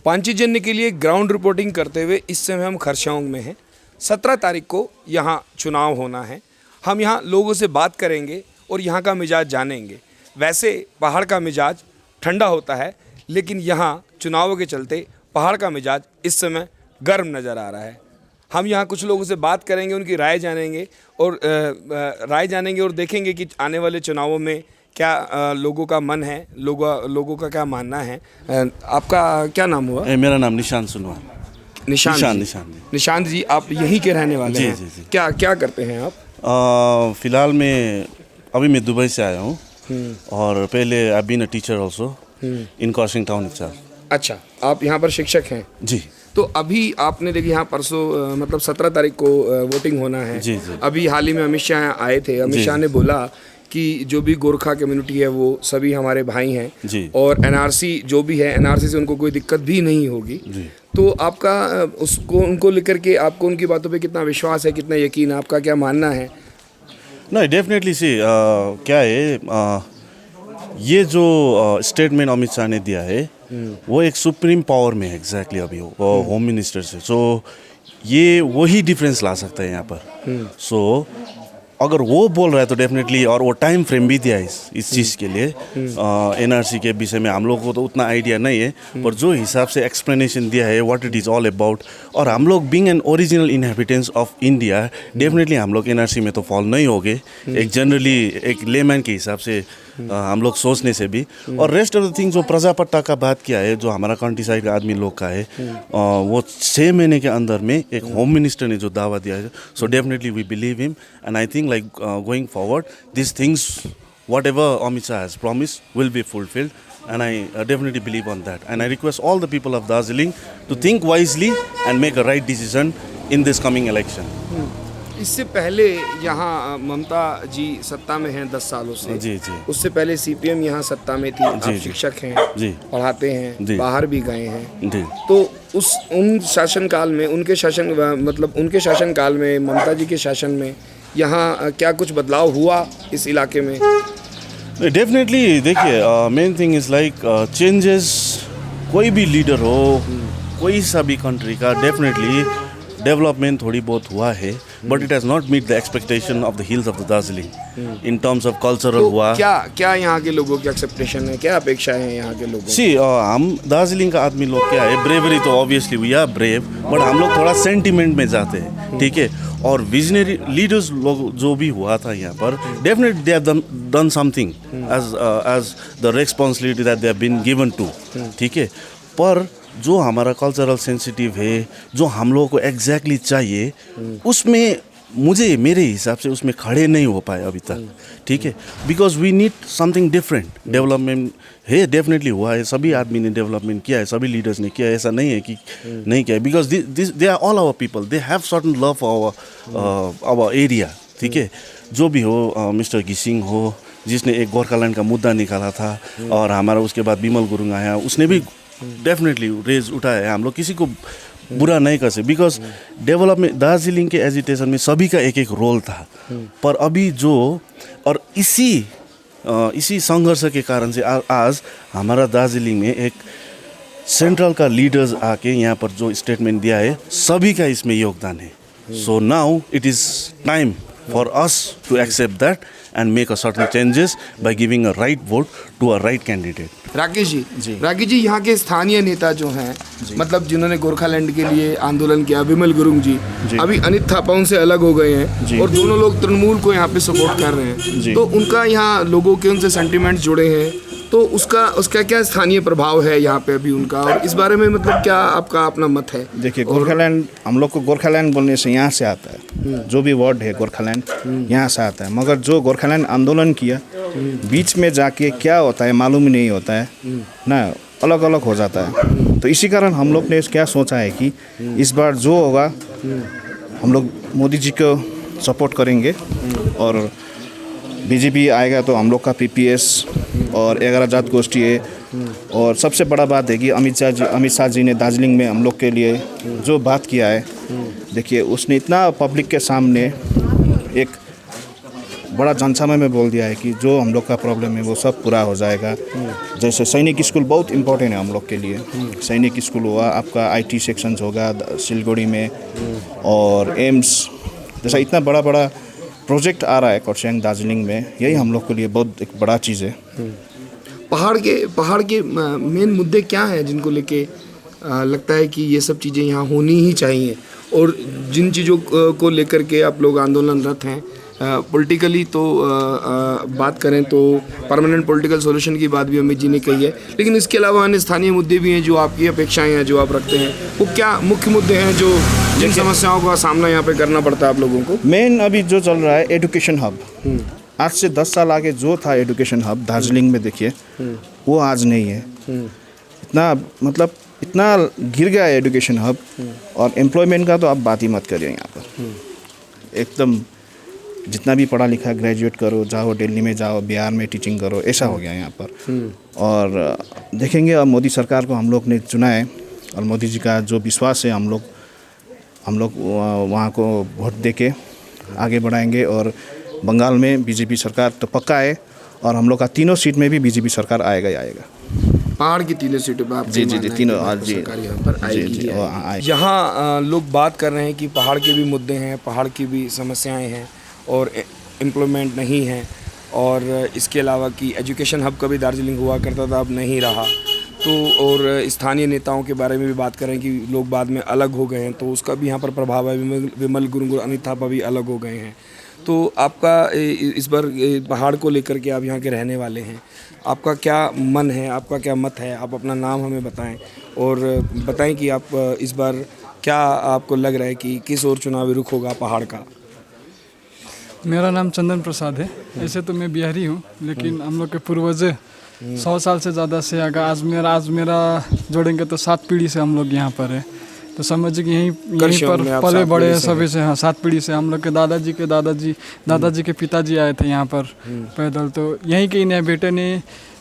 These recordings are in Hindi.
पांचजन्य के लिए ग्राउंड रिपोर्टिंग करते हुए इस समय हम खरसांग में हैं। 17 तारीख को यहाँ चुनाव होना है। हम यहाँ लोगों से बात करेंगे और यहाँ का मिजाज जानेंगे। वैसे पहाड़ का मिजाज ठंडा होता है, लेकिन यहाँ चुनावों के चलते पहाड़ का मिजाज इस समय गर्म नज़र आ रहा है। हम यहाँ कुछ लोगों से बात करेंगे, उनकी राय जानेंगे और देखेंगे कि आने वाले चुनावों में क्या लोगों का मन है, लोगों का क्या मानना है। आपका क्या नाम हुआ? मेरा नाम निशांत सुनवा। निशांत जी, आप यहीं के रहने वाले हैं? जी। क्या करते हैं आप? फ़िलहाल अभी मैं दुबई से आया हूँ और पहले I been a teacher also in coaching town itself. अच्छा, आप यहाँ पर शिक्षक हैं? जी। तो अभी आपने देखिए यहाँ परसों मतलब 17 तारीख को वोटिंग होना है। जी। अभी हाल ही में अमित शाह आए थे। अमित शाह ने बोला कि जो भी गोरखा कम्युनिटी है वो सभी हमारे भाई हैं और एनआरसी जो भी है, एनआरसी से उनको कोई दिक्कत भी नहीं होगी। तो आपका उनको लेकर के आपको उनकी बातों पे कितना विश्वास है, कितना यकीन है, आपका क्या मानना है? नहीं, डेफिनेटली सी क्या है, ये जो स्टेटमेंट अमित शाह ने दिया है वो एक सुप्रीम पावर में है एग्जैक्टली अभी वो होम मिनिस्टर से। सो ये वही डिफरेंस ला सकता है यहाँ पर। सो अगर वो बोल रहा है तो डेफिनेटली, और वो टाइम फ्रेम भी दिया इस चीज़ के लिए। एनआरसी के विषय में हम लोग को तो उतना आइडिया नहीं है, पर जो हिसाब से एक्सप्लेनेशन दिया है what it is all about, और हम लोग being an original inhabitants of India, definitely हम लोग एनआरसी में तो फॉल नहीं होगे एक जनरली एक लेमैन के हिसाब से हम लोग सोचने से भी। और रेस्ट ऑफ द थिंग जो प्रजापट्टा का बात किया है, जो हमारा कंट्री साइड का आदमी लोग का है, वो 6 महीने के अंदर में एक होम मिनिस्टर ने जो दावा दिया है, so definitely we believe him and I think like going forward these things whatever Amit Shah has promised will be fulfilled, and I definitely believe on that, and I request all the people of Darjeeling to think wisely and make a right decision in this coming election. इससे पहले यहाँ ममता जी सत्ता में हैं 10 सालों से। जी। उससे पहले सीपीएम यहाँ सत्ता में थी। आप शिक्षक हैं जी, पढ़ाते हैं, बाहर भी गए हैं जी। तो उन शासनकाल में उनके शासनकाल में ममता जी के शासन में यहाँ क्या कुछ बदलाव हुआ इस इलाके में? डेफिनेटली देखिए, main thing is like changes. कोई भी लीडर हो, कोई सा भी कंट्री का, डेफिनेटली डेवलपमेंट थोड़ी बहुत हुआ है, but it has not meet the expectation of the hills of the Darjeeling in terms of cultural हुआ। क्या यहाँ के लोगों की एक्सपेक्टेशन है, क्या अपेक्षा है यहाँ के लोगों? सी हम दार्जिलिंग का आदमी लोग क्या है, ब्रेवरी तो obviously we are brave, but हम लोग थोड़ा सेंटिमेंट में जाते हैं, ठीक है। और विजनरी लीडर्स लोग जो भी हुआ था यहाँ पर, definitely they have done something as the responsibility that they have been given to, ठीक है। पर जो हमारा कल्चरल सेंसिटिव है, जो हम लोगों को एग्जैक्टली चाहिए, उसमें मेरे हिसाब से उसमें खड़े नहीं हो पाए अभी तक, ठीक है। Because we need something different. Development है, डेफिनेटली हुआ है, सभी आदमी ने डेवलपमेंट किया है, सभी लीडर्स ने किया है, ऐसा नहीं है कि नहीं किया है। Because they are all our people, they have certain love for our area, ठीक है। जो भी हो, मिस्टर गिसिंग हो जिसने एक गोरखालैंड का मुद्दा निकाला था, और हमारा उसके बाद बिमल गुरुंग आया, उसने भी डेफिनेटली रेज उठाया है। हम लोग किसी को बुरा नहीं कर सकते, बिकॉज डेवलपमेंट दार्जिलिंग के एजिटेशन में सभी का एक एक रोल था। पर अभी और इसी संघर्ष के कारण से आज हमारा दार्जिलिंग में एक सेंट्रल का लीडर्स आके यहाँ पर जो स्टेटमेंट दिया है, सभी का इसमें योगदान है। So now it is time for us to accept that and make a certain changes by giving a right vote to a right candidate. Rakesh ji, यहाँ के स्थानीय नेता जो हैं, मतलब जिन्होंने गोरखालैंड के लिए आंदोलन किया, विमल गुरुंग जी अभी अनित थापा उनसे अलग हो गए हैं और दोनों लोग तृणमूल को यहाँ पे सपोर्ट कर रहे हैं। तो उनका यहाँ लोगों के उनसे सेंटिमेंट जुड़े हैं, तो उसका क्या स्थानीय प्रभाव है यहाँ पे अभी उनका, और इस बारे में मतलब क्या आपका अपना मत है? देखिए, गोरखालैंड, हम लोग को गोरखालैंड बोलने से यहाँ से आता है, जो भी वर्ड है गोरखालैंड यहाँ से आता है। मगर जो गोरखालैंड आंदोलन किया, बीच में जाके क्या होता है मालूम ही नहीं होता है ना, अलग अलग हो जाता है। तो इसी कारण हम लोग ने क्या सोचा है कि इस बार जो होगा हम लोग मोदी जी को सपोर्ट करेंगे, और बीजेपी आएगा तो हम लोग का पीपीएस और 11 जात गोष्ठी है। और सबसे बड़ा बात है कि अमित शाह जी ने दार्जिलिंग में हम लोग के लिए जो बात किया है, देखिए उसने इतना पब्लिक के सामने एक बड़ा जनसभा में बोल दिया है कि जो हम लोग का प्रॉब्लम है वो सब पूरा हो जाएगा। जैसे सैनिक स्कूल बहुत इम्पोर्टेंट है हम लोग के लिए। सैनिक स्कूल हुआ, आपका IT सेक्शंस होगा सिलगुड़ी में, और एम्स, जैसा इतना बड़ा बड़ा प्रोजेक्ट आ रहा है खरसाङ दार्जिलिंग में, यही हम लोग के लिए बहुत एक बड़ा चीज़ है। पहाड़ के मेन मुद्दे क्या हैं जिनको लेके लगता है कि ये सब चीज़ें यहाँ होनी ही चाहिए, और जिन चीज़ों को लेकर के आप लोग आंदोलनरत हैं? पॉलिटिकली तो बात करें तो परमानेंट पॉलिटिकल सॉल्यूशन की बात भी अमित जी ने कही है, लेकिन इसके अलावा अन्य स्थानीय मुद्दे भी हैं जो आपकी अपेक्षाएं हैं, जो आप रखते हैं। वो क्या मुख्य मुद्दे हैं जो जिन समस्याओं का सामना यहाँ पे करना पड़ता है आप लोगों को? मेन अभी जो चल रहा है एजुकेशन हब। आज से 10 साल आगे जो था एजुकेशन हब दार्जिलिंग में, देखिए वो आज नहीं है। इतना मतलब इतना गिर गया है एजुकेशन हब, और एम्प्लॉयमेंट का तो आप बात ही मत करिए। यहाँ पर एकदम जितना भी पढ़ा लिखा ग्रेजुएट करो, जाओ दिल्ली में जाओ, बिहार में टीचिंग करो, ऐसा हो गया यहाँ पर। और देखेंगे अब मोदी सरकार को हम लोग ने चुना है, और मोदी जी का जो विश्वास है हम लोग वहाँ को वोट दे के आगे बढ़ाएंगे। और बंगाल में बीजेपी सरकार तो पक्का है, और हम लोग का तीनों सीट में भी बीजेपी सरकार आएगा ही आएगा। पहाड़ की तीनों सीटों पर आप जी तीनों आज जी यहाँ पर आएगी। यहाँ लोग बात कर रहे हैं कि पहाड़ के भी मुद्दे हैं, पहाड़ की भी समस्याएं हैं, और एम्प्लॉयमेंट नहीं है, और इसके अलावा कि एजुकेशन हब कभी दार्जिलिंग हुआ करता था, अब नहीं रहा। तो और स्थानीय नेताओं के बारे में भी बात करें कि लोग बाद में अलग हो गए हैं, तो उसका भी यहाँ पर प्रभाव है। विमल गुरुंग, अनित थापा भी अलग हो गए हैं। तो आपका इस बार पहाड़ को लेकर के आप यहाँ के रहने वाले हैं, आपका क्या मन है, आपका क्या मत है? आप अपना नाम हमें बताएं, और बताएं कि आप इस बार क्या आपको लग रहा है कि किस ओर चुनावी रुख होगा पहाड़ का? मेरा नाम चंदन प्रसाद है। ऐसे तो मैं बिहारी हूँ, लेकिन हम लोग के पूर्वज 100 साल से ज़्यादा से आगा आज मेरा जोड़ेंगे तो 7 पीढ़ी से हम लोग यहाँ पर है। तो समझिए कि यहीं पर पले बड़े हैं सभी से। हाँ, 7 पीढ़ी से हम लोग के दादाजी के पिताजी आए थे यहाँ पर पैदल। तो यहीं के इन्हें बेटे ने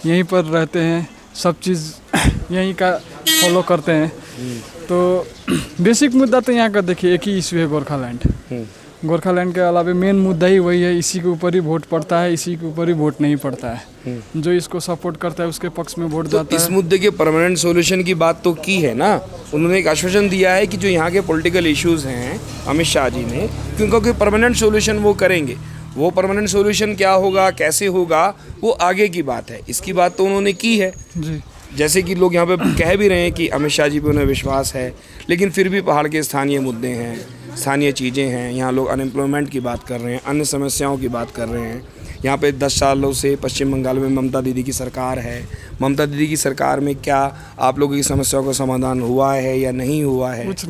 यहीं पर रहते हैं, सब चीज़ यहीं का फॉलो करते हैं। तो बेसिक मुद्दा तो यहाँ का देखिए एक ही इशू है, गोरखालैंड के अलावा मेन मुद्दा ही वही है। इसी के ऊपर ही वोट पड़ता है, इसी के ऊपर ही वोट नहीं पड़ता है। जो इसको सपोर्ट करता है उसके पक्ष में वोट जाता है। इस मुद्दे के परमानेंट सॉल्यूशन की बात तो की है ना, उन्होंने एक आश्वासन दिया है कि जो यहाँ के पॉलिटिकल इश्यूज हैं अमित शाह जी ने, क्योंकि परमानेंट सॉल्यूशन वो करेंगे। वो परमानेंट सॉल्यूशन क्या होगा, कैसे होगा, वो आगे की बात है। इसकी बात तो उन्होंने की है जी। जैसे कि लोग यहाँ पे कह भी रहे हैं कि अमित शाह जी पे उन्हें विश्वास है, लेकिन फिर भी पहाड़ के स्थानीय मुद्दे हैं, स्थानीय चीज़ें हैं। यहाँ लोग अनएम्प्लॉयमेंट की बात कर रहे हैं, अन्य समस्याओं की बात कर रहे हैं। यहाँ पे 10 सालों से पश्चिम बंगाल में ममता दीदी की सरकार है। ममता दीदी की सरकार में क्या आप लोगों की समस्याओं का समाधान हुआ है या नहीं हुआ है? कुछ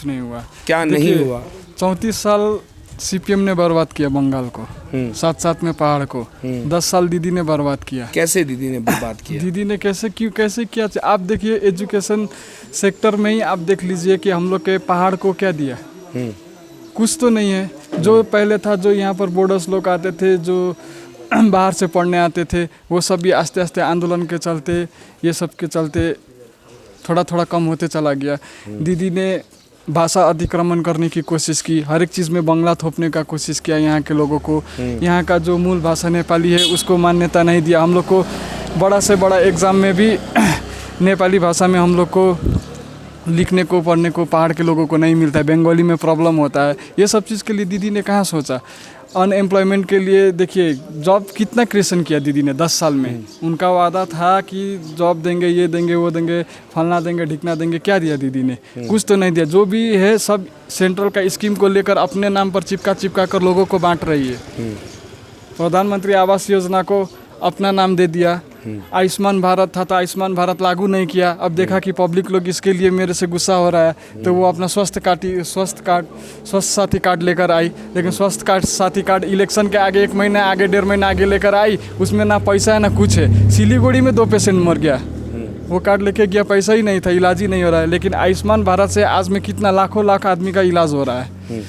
नहीं हुआ। क्या नहीं हुआ? 34 साल CPM ने बर्बाद किया बंगाल को, साथ में पहाड़ को। 10 साल दीदी ने बर्बाद किया। कैसे दीदी ने बर्बाद किया? दीदी ने कैसे किया? आप देखिए एजुकेशन सेक्टर में ही आप देख लीजिए कि हम लोग के पहाड़ को क्या दिया, कुछ तो नहीं है। जो पहले था, जो यहाँ पर बोर्डर्स लोग आते थे, जो बाहर से पढ़ने आते थे, वो सब भी आस्ते आस्ते आंदोलन के चलते, ये सब के चलते थोड़ा कम होते चला गया। दीदी ने भाषा अतिक्रमण करने की कोशिश की, हर एक चीज़ में बंगला थोपने का कोशिश किया यहाँ के लोगों को। यहाँ का जो मूल भाषा नेपाली है उसको मान्यता नहीं दिया। हम लोग को बड़ा से बड़ा एग्ज़ाम में भी नेपाली भाषा में हम लोग को लिखने को पढ़ने को पहाड़ के लोगों को नहीं मिलता है, बंगाली में प्रॉब्लम होता है। ये सब चीज़ के लिए दीदी ने कहाँ सोचा। अनएम्प्लॉयमेंट के लिए देखिए जॉब कितना क्रिएशन किया दीदी ने 10 साल में। उनका वादा था कि जॉब देंगे, ये देंगे, वो देंगे, फलना देंगे, ढिकना देंगे। क्या दिया दीदी ने? कुछ तो नहीं दिया। जो भी है सब सेंट्रल का स्कीम को लेकर अपने नाम पर चिपका कर लोगों को बांट रही है। प्रधानमंत्री आवास योजना को अपना नाम दे दिया। आयुष्मान भारत था तो आयुष्मान भारत लागू नहीं किया। अब देखा कि पब्लिक लोग इसके लिए मेरे से गुस्सा हो रहा है, तो वो अपना स्वास्थ्य साथी कार्ड लेकर आई। लेकिन स्वास्थ्य साथी कार्ड इलेक्शन के आगे 1 महीना आगे, 1.5 महीना आगे लेकर आई। उसमें ना पैसा है ना कुछ है। सिलीगुड़ी में 2 पेशेंट मर गया, वो कार्ड लेके गया, पैसा ही नहीं था, इलाज ही नहीं हो रहा है। लेकिन आयुष्मान भारत से आज में कितना लाखों आदमी का इलाज हो रहा है।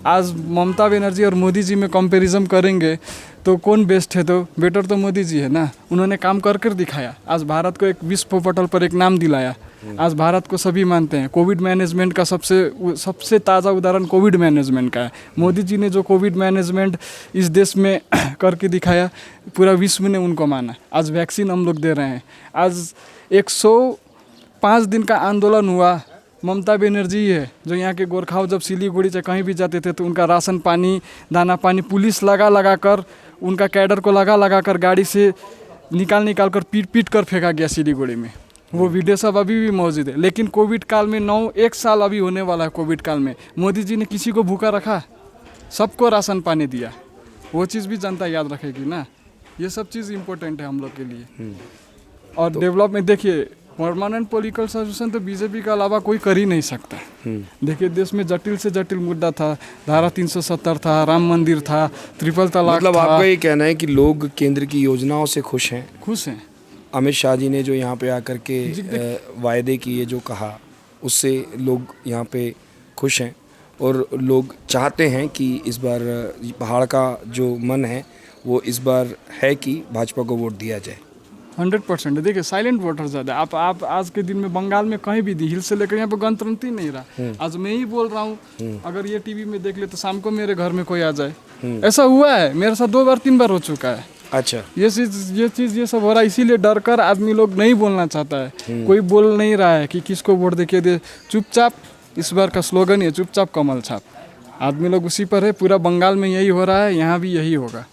आज ममता बनर्जी और मोदी जी में कंपैरिजन करेंगे तो कौन बेस्ट है? तो बेटर तो मोदी जी है ना, उन्होंने काम कर कर दिखाया। आज भारत को एक विश्व पटल पर एक नाम दिलाया। आज भारत को सभी मानते हैं। कोविड मैनेजमेंट का सबसे ताज़ा उदाहरण कोविड मैनेजमेंट का है। मोदी जी ने जो कोविड मैनेजमेंट इस देश में करके दिखाया, पूरा विश्व ने उनको माना। आज वैक्सीन हम लोग दे रहे हैं। आज 105 दिन का आंदोलन हुआ। ममता बनर्जी है जो यहाँ के गोरखाओं जब सिलीगुड़ी से कहीं भी जाते थे तो उनका राशन पानी, दाना पानी पुलिस लगा कर, उनका कैडर को लगा कर गाड़ी से निकाल कर पीट कर फेंका गया सिलीगुड़ी में। वो वीडियो सब अभी भी मौजूद है। लेकिन कोविड काल में 1 साल अभी होने वाला है। कोविड काल में मोदी जी ने किसी को भूखा रखा? सबको राशन पानी दिया। वो चीज़ भी जनता याद रखेगी ना। ये सब चीज़ इम्पोर्टेंट है हम लोग के लिए। और डेवलपमेंट देखिए, परमानेंट पॉलिटिकल सोल्यूशन तो बीजेपी के अलावा कोई कर ही नहीं सकता। देखिए देश में जटिल से जटिल मुद्दा था, धारा 370 था, राम मंदिर था, ट्रिपल तलाक मतलब था। आपका ये कहना है कि लोग केंद्र की योजनाओं से खुश हैं? खुश हैं। अमित शाह जी ने जो यहाँ पे आकर के वायदे किए, जो कहा, उससे लोग यहाँ पे खुश हैं और लोग चाहते हैं कि इस बार पहाड़ का जो मन है वो इस बार है कि भाजपा को वोट दिया जाए। 100% देखिए, साइलेंट वोटर ज़्यादा। आप आज के दिन में बंगाल में कहीं भी दी, हिल से लेकर यहाँ पे गणतंत्र ही नहीं रहा। आज मैं ही बोल रहा हूँ, अगर ये टीवी में देख ले तो शाम को मेरे घर में कोई आ जाए। ऐसा हुआ है मेरे साथ 2 बार 3 बार हो चुका है। अच्छा, ये सब हो रहा है। इसीलिए डर कर आदमी लोग नहीं बोलना चाहता है। कोई बोल नहीं रहा है कि किसको वोट देके दे। चुपचाप, इस बार का स्लोगन है चुपचाप कमल छाप। आदमी लोग उसी पर है। पूरा बंगाल में यही हो रहा है, यहाँ भी यही होगा।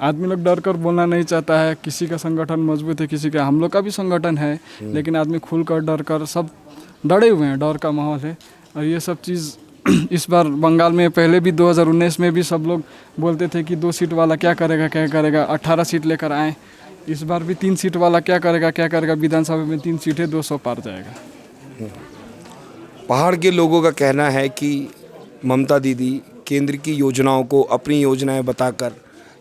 आदमी लोग डर कर बोलना नहीं चाहता है। किसी का संगठन मजबूत है, किसी का, हम लोग का भी संगठन है, लेकिन आदमी खुल कर डर कर सब डरे हुए हैं। डर का माहौल है। और ये सब चीज़ इस बार बंगाल में पहले भी 2019 में भी सब लोग बोलते थे कि 2 सीट वाला क्या करेगा। 18 सीट लेकर आए। इस बार भी 3 सीट वाला क्या करेगा। विधानसभा में 3 सीटें 200 पार जाएगा। पहाड़ के लोगों का कहना है कि ममता दीदी केंद्र की योजनाओं को अपनी योजनाएं बताकर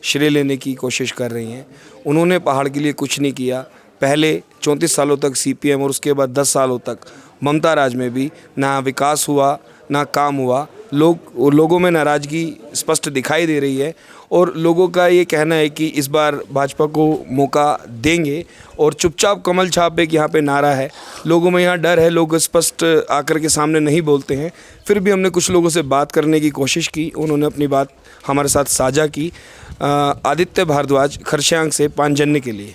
श्रेय लेने की कोशिश कर रही हैं। उन्होंने पहाड़ के लिए कुछ नहीं किया। पहले 34 सालों तक सीपीएम और उसके बाद 10 सालों तक ममता राज में भी ना विकास हुआ, ना काम हुआ। लोगों में नाराज़गी स्पष्ट दिखाई दे रही है और लोगों का ये कहना है कि इस बार भाजपा को मौका देंगे और चुपचाप कमल छाप एक यहाँ पे नारा है। लोगों में यहाँ डर है, लोग स्पष्ट आकर के सामने नहीं बोलते हैं। फिर भी हमने कुछ लोगों से बात करने की कोशिश की, उन्होंने अपनी बात हमारे साथ साझा की। आदित्य भारद्वाज, खरसांग से पांचजन्य के लिए।